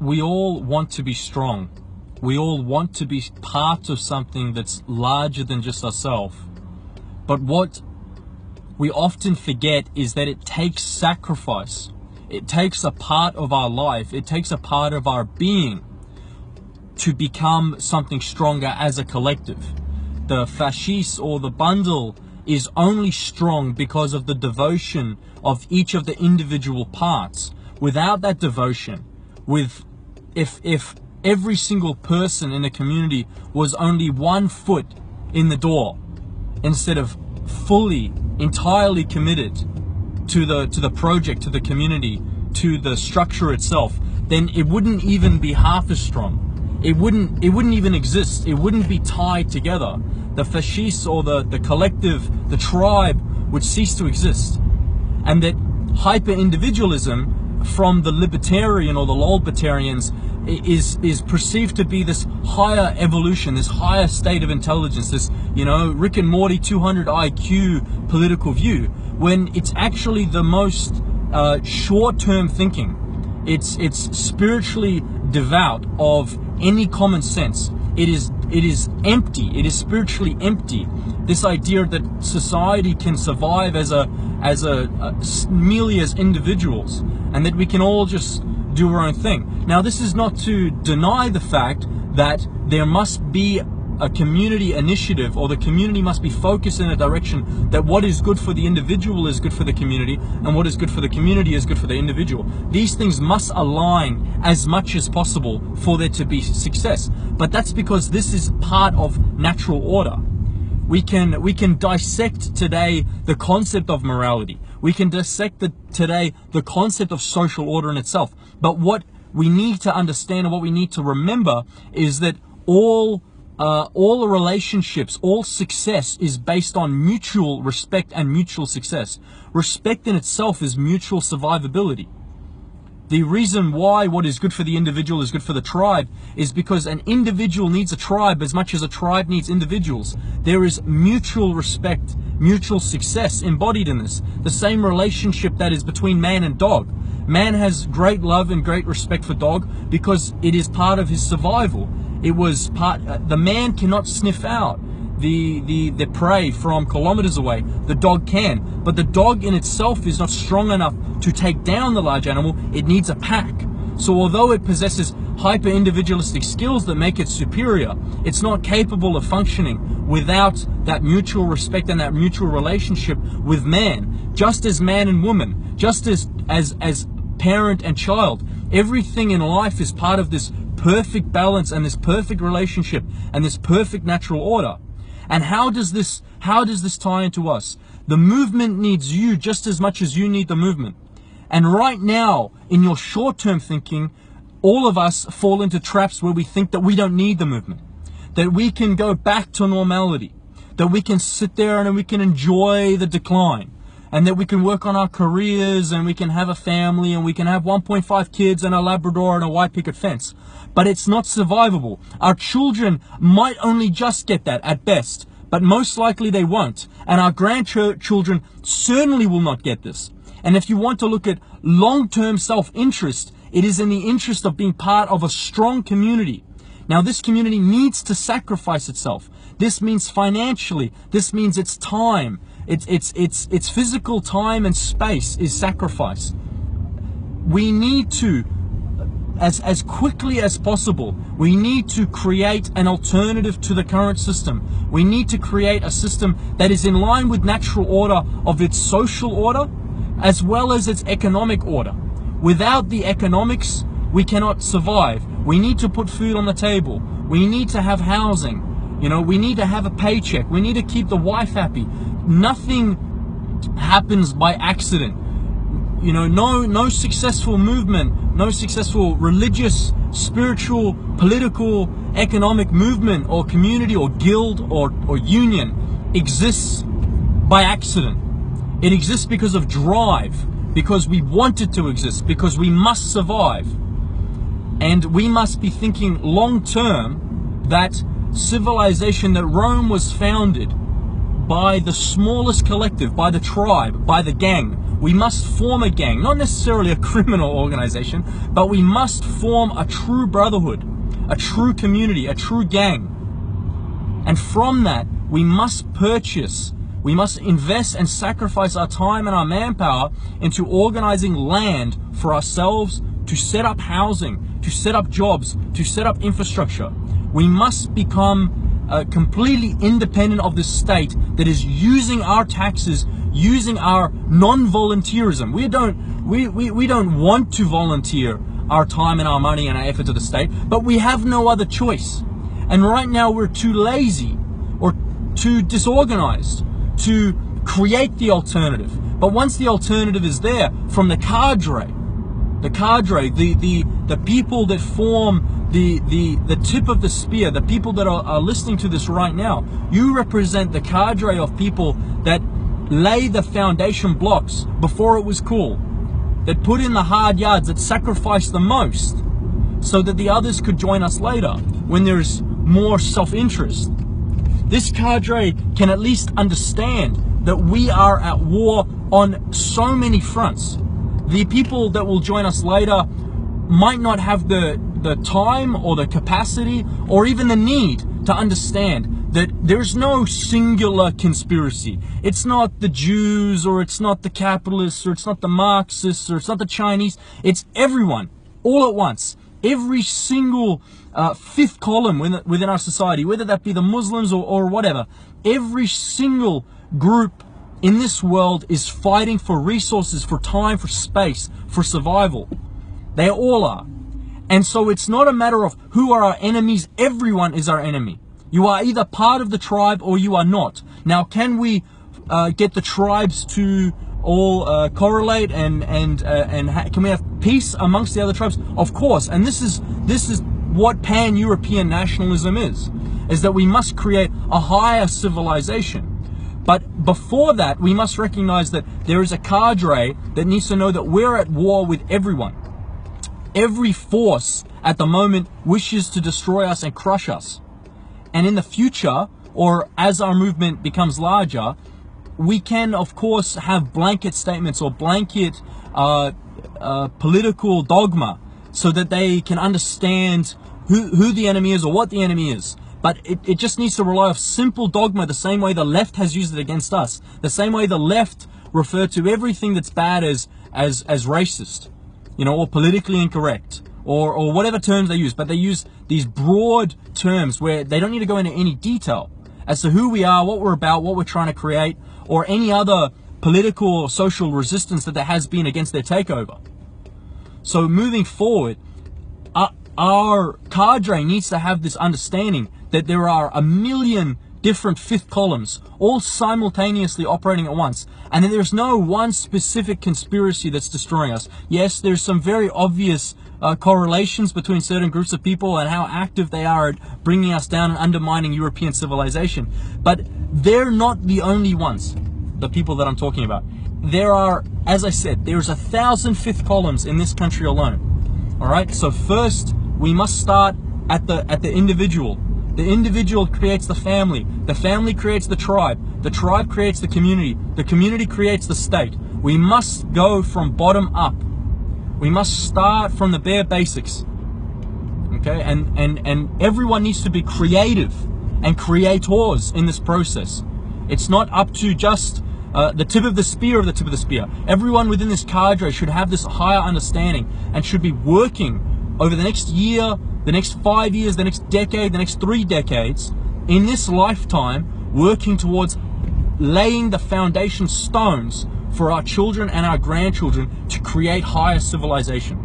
we all want to be strong. We all want to be part of something that's larger than just ourselves. But what we often forget is that it takes sacrifice. It takes a part of our life. It takes a part of our being to become something stronger as a collective. The fasciste or the bundle is only strong because of the devotion of each of the individual parts. Without that devotion, if every single person in a community was only 1 foot in the door instead of fully, entirely committed to the project, to the community, to the structure itself, then it wouldn't even be half as strong. It wouldn't even exist. It wouldn't be tied together. The fascist or the collective, the tribe would cease to exist. And that hyper-individualism from the libertarian or the lolbertarians is perceived to be this higher evolution, this higher state of intelligence, this, Rick and Morty 200 IQ political view, when it's actually the most short-term thinking. It's spiritually devout of any common sense. It is empty. It is spiritually empty. This idea that society can survive merely as individuals, and that we can all just do our own thing. Now, this is not to deny the fact that there must be a community initiative, or the community must be focused in a direction that what is good for the individual is good for the community, and what is good for the community is good for the individual. These things must align as much as possible for there to be success. But that's because this is part of natural order. We can dissect today the concept of morality. We can dissect today the concept of social order in itself. But what we need to understand and what we need to remember is that all the relationships, all success is based on mutual respect and mutual success. Respect in itself is mutual survivability. The reason why what is good for the individual is good for the tribe is because an individual needs a tribe as much as a tribe needs individuals. There is mutual respect, mutual success embodied in this. The same relationship that is between man and dog. Man has great love and great respect for dog because it is part of his survival. It was the man cannot sniff out the prey from kilometers away. The dog can, but the dog in itself is not strong enough to take down the large animal. It needs a pack. So although it possesses hyper individualistic skills that make it superior, it's not capable of functioning without that mutual respect and that mutual relationship with man. Just as man and woman, just as parent and child, everything in life is part of this perfect balance and this perfect relationship and this perfect natural order. And how does this tie into us? The movement needs you just as much as you need the movement. And right now, in your short-term thinking, all of us fall into traps where we think that we don't need the movement, that we can go back to normality, that we can sit there and we can enjoy the decline, and that we can work on our careers and we can have a family and we can have 1.5 kids and a Labrador and a white picket fence. But it's not survivable. Our children might only just get that at best, but most likely they won't. And our grandchildren certainly will not get this. And if you want to look at long-term self-interest, it is in the interest of being part of a strong community. Now, this community needs to sacrifice itself. This means financially. This means its time. Its physical time and space is sacrifice. We need to, as quickly as possible, we need to create an alternative to the current system. We need to create a system that is in line with natural order of its social order, as well as its economic order. Without the economics, we cannot survive. We need to put food on the table. We need to have housing. We need to have a paycheck. We need to keep the wife happy. Nothing happens by accident. No successful movement, no successful religious, spiritual, political, economic movement or community or guild or union exists by accident. It exists because of drive, because we want it to exist, because we must survive. And we must be thinking long term that civilization, that Rome was founded by the smallest collective, by the tribe, by the gang. We must form a gang, not necessarily a criminal organization, but we must form a true brotherhood, a true community, a true gang. And from that, we must purchase, we must invest and sacrifice our time and our manpower into organizing land for ourselves to set up housing, to set up jobs, to set up infrastructure. We must become completely independent of the state that is using our taxes, using our non-volunteerism. We don't want to volunteer our time and our money and our effort to the state, but we have no other choice. And right now we're too lazy or too disorganized to create the alternative. But once the alternative is there, from the cadre, the people that form the tip of the spear, the people that are listening to this right now, you represent the cadre of people that lay the foundation blocks before it was cool, that put in the hard yards, that sacrificed the most so that the others could join us later when there's more self-interest. This cadre can at least understand that we are at war on so many fronts. The people that will join us later might not have the time or the capacity or even the need to understand that there's no singular conspiracy. It's not the Jews, or it's not the capitalists, or it's not the Marxists, or it's not the Chinese. It's everyone, all at once. Every single fifth column within our society, whether that be the Muslims or whatever, every single group in this world is fighting for resources, for time, for space, for survival. They all are. And so it's not a matter of who are our enemies. Everyone is our enemy. You are either part of the tribe or you are not. Now, can we get the tribes to all correlate and can we have peace amongst the other tribes? Of course. And this is what pan-European nationalism is that we must create a higher civilization. But before that, we must recognize that there is a cadre that needs to know that we're at war with everyone. Every force at the moment wishes to destroy us and crush us. And in the future, or as our movement becomes larger, we can, of course, have blanket statements or blanket political dogma so that they can understand who the enemy is or what the enemy is. But it just needs to rely on simple dogma, the same way the left has used it against us, the same way the left refer to everything that's bad as racist, or politically incorrect, or whatever terms they use. But they use these broad terms where they don't need to go into any detail as to who we are, what we're about, what we're trying to create, or any other political or social resistance that there has been against their takeover. So moving forward, our cadre needs to have this understanding that there are a million different fifth columns all simultaneously operating at once, and that there's no one specific conspiracy that's destroying us. Yes, there's some very obvious correlations between certain groups of people and how active they are at bringing us down and undermining European civilization, but they're not the only ones, the people that I'm talking about. There are, as I said, there's 1,000 fifth columns in this country alone. All right, so first we must start at the individual. The individual creates the family creates the tribe creates the community creates the state. We must go from bottom up. We must start from the bare basics. Okay, and everyone needs to be creative and creators in this process. It's not up to just the tip of the spear. Everyone within this cadre should have this higher understanding and should be working over the next year, the next 5 years, the next decade, the next 3 decades, in this lifetime, working towards laying the foundation stones for our children and our grandchildren to create higher civilization.